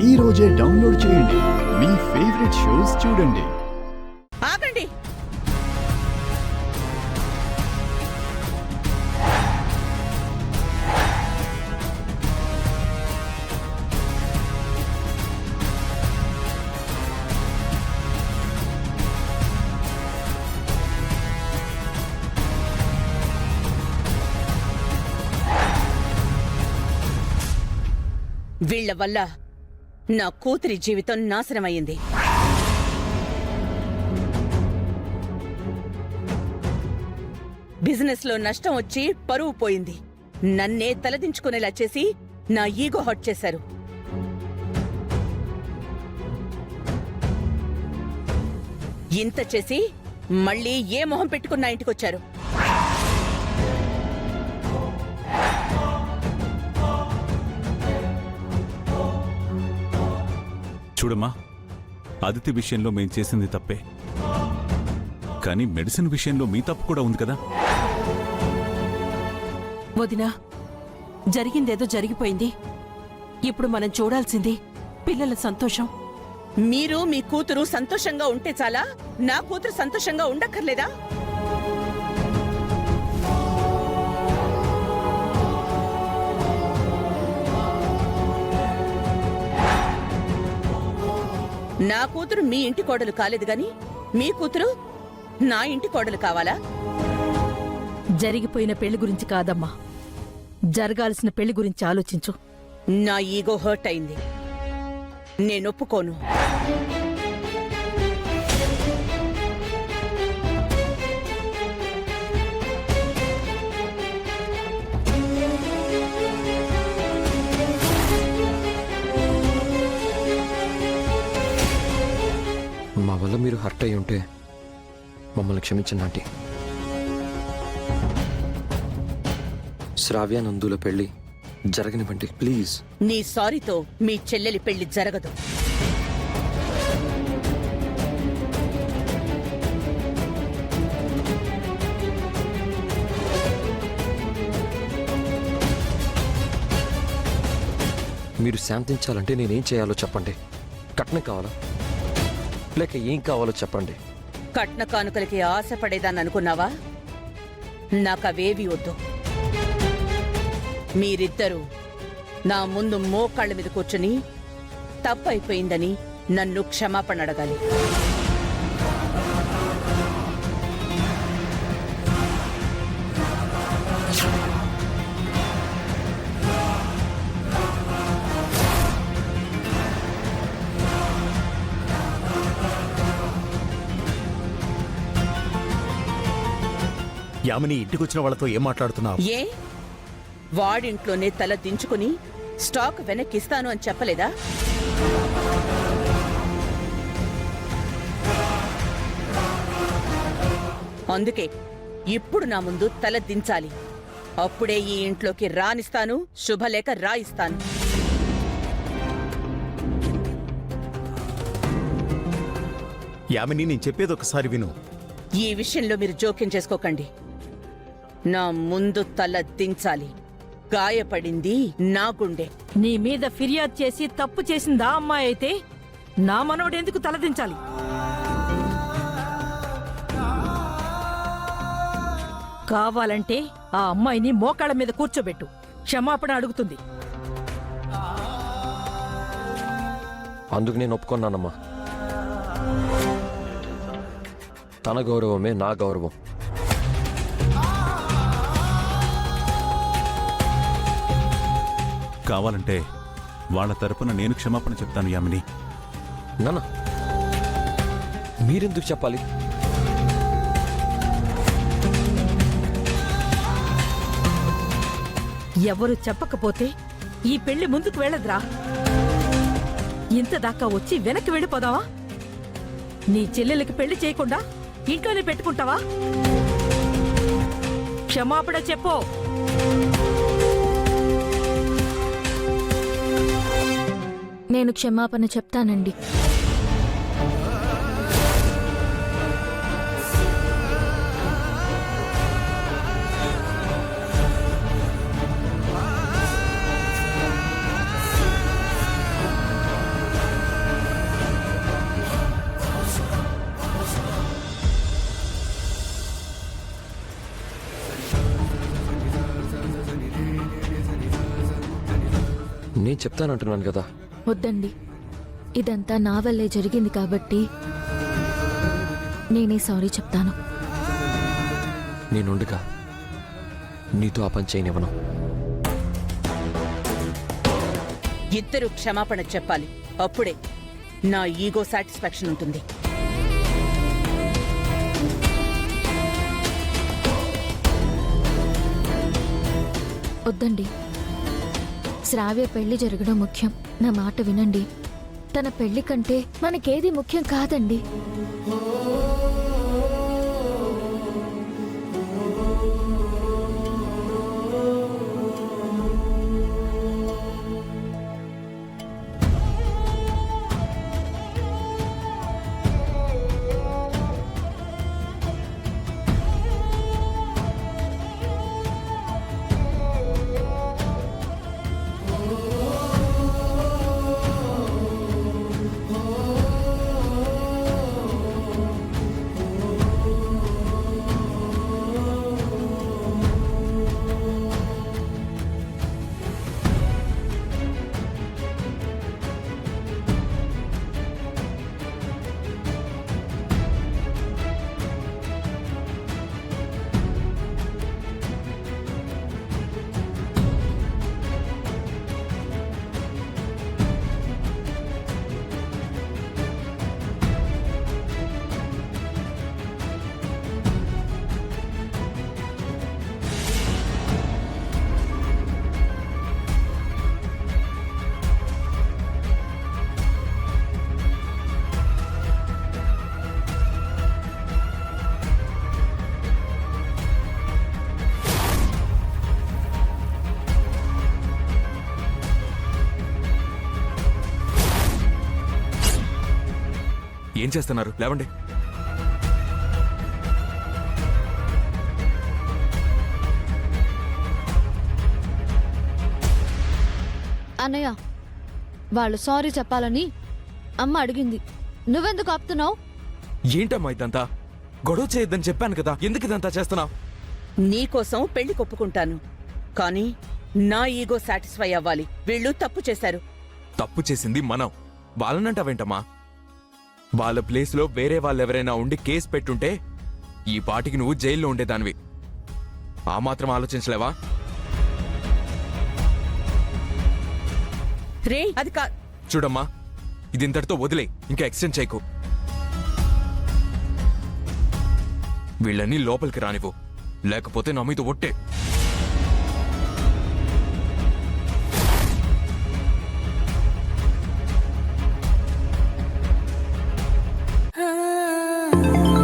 ఈ రోజే డౌన్లోడ్ చేయండి. మీ ఫేవరెట్ షోస్ చూడండి. ఆగండి. వీళ్ల వల్ల నా కూతురి జీవితం నాశనమయ్యింది. బిజినెస్ లో నష్టం వచ్చి పరువు పోయింది. నన్నే తలదించుకునేలా చేసి నా ఈగో హర్ట్ చేశారు. ఇంత చేసి మళ్ళీ ఏ మొహం పెట్టుకున్నా ఇంటికొచ్చారు? చూడమ్మా, అదితి విషయంలో మేం చేసింది తప్పే, కానీ మెడిసిన్ విషయంలో మీ తప్పు కూడా ఉంది కదా. వదినా, జరిగిందేదో జరిగిపోయింది. ఇప్పుడు మనం చూడాల్సింది పిల్లల సంతోషం. మీరు మీ కూతురు సంతోషంగా ఉంటే చాలా, నా కూతురు సంతోషంగా ఉండక్కర్లేదా? నా కూతురు మీ ఇంటి కోడలు కాలేదు గాని మీ కూతురు నా ఇంటి కోడలు కావాలా? జరిగిపోయిన పెళ్లి గురించి కాదమ్మా, జరగాల్సిన పెళ్లి గురించి ఆలోచించు. నా ఈగో హర్ట్ అయింది. నేనొప్పుకోను. మా వల్ల మీరు హర్ట్ అయి ఉంటే మమ్మల్ని క్షమించండి ఆంటీ. శ్రావ్య నందుల పెళ్లి జరగనివ్వండి ప్లీజ్. నీ సారీతో మీ చెల్లెలి పెళ్లి జరగదు. మీరు శాంతించాలంటే నేనేం చేయాలో చెప్పండి. కట్నం కావాలా లేక ఏం కావాలో చెప్పండి. కట్న కానుకలకి ఆశపడేదాన్ని అనుకున్నావా? నాకవేవి వద్దు. మీరిద్దరూ నా ముందు మోకాళ్ళ మీద కూర్చుని తప్పైపోయిందని నన్ను క్షమాపణ అడగాలి. యామిని, ఇంటికొచ్చిన వాళ్ళతో ఏం మాట్లాడుతున్నావు? ఏ వాడింట్లోనే తల దించుకుని స్టాక్ వెనక్కిస్తాను అని చెప్పలేదా? అందుకే ఇప్పుడు నా ముందు తల దించాలి. అప్పుడే ఈ ఇంట్లోకి రానిస్తాను, శుభలేఖ రాయిస్తాను. యామిని, నేను చెప్పేది ఒకసారి విను. ఈ విషయంలో మీరు జోక్యం చేసుకోకండి. నా ముందు తల దించాలి. గాయపడింది నా గుండె. నీ మీద ఫిర్యాదు చేసి తప్పు చేసిందా అమ్మాయి అయితే నా మనవడెందుకు తలదించాలి? కావాలంటే ఆ అమ్మాయిని మోకాళ్ళ మీద కూర్చోబెట్టు, క్షమాపణ అడుగుతుంది. అందుకు నేను ఒప్పుకున్నానమ్మా. తన గౌరవమే నా గౌరవం. కావాలంటే వాళ్ళ తరపున నేను క్షమాపణ చెప్తాను యామిని. నాన్న, మీరెందుకు చెప్పాలి? ఎవరు చెప్పకపోతే ఈ పెళ్లి ముందుకు వెళ్ళదురా. ఇంతదాకా వచ్చి వెనక్కి వెళ్ళిపోదావా? నీ చెల్లెలకి పెళ్లి చేయకుండా ఇంట్లోనే పెట్టుకుంటావా? క్షమాపణ చెప్పు. నేను క్షమాపణ చెప్తానండి. నేను చెప్తానంటున్నాను కదా. వద్దండి, ఇదంతా నా వల్లే జరిగింది కాబట్టి నేనే సారీ చెప్తాను. నేనుండగా నీతో ఆ పని చేయనివ్వను. ఇద్దరు క్షమాపణ చెప్పాలి, అప్పుడే నా ఈగో సాటిస్ఫాక్షన్ ఉంటుంది. వద్దండి, శ్రావ్య పెళ్లి జరగడం ముఖ్యం. నా మాట వినండి. తన పెళ్లి కంటే మనకేది ముఖ్యం కాదండి. ఏం చేస్తున్నారు? లేవండి. అన్నయ్య, వాళ్ళు సారీ చెప్పాలని అమ్మ అడిగింది. నువ్వెందుకు ఆపుతున్నావు? ఏంటమ్మా ఇదంతా? గొడవ చేయొద్దని చెప్పాను కదా, ఎందుకు ఇదంతా చేస్తున్నావు? నీకోసం పెళ్లి కొప్పుకుంటాను, కానీ నా ఈగో సాటిస్ఫై అవ్వాలి. వీళ్ళు తప్పు చేశారు. తప్పు చేసింది మనం, వాళ్ళనంటావేంటమ్మా? వాళ్ళ ప్లేస్లో వేరే వాళ్ళెవరైనా ఉండి కేసు పెట్టుంటే ఈ పాటికి నువ్వు జైల్లో ఉండేదానివి. ఆ మాత్రం ఆలోచించలేవా? రే అది కా చూడమ్మా, ఇది ఇంతటితో వదిలే, ఇంకా ఎక్స్టెండ్ చేయకు. వీళ్ళని లోపలికి రానివ్వు, లేకపోతే నా మీద ఒట్టే. ఆ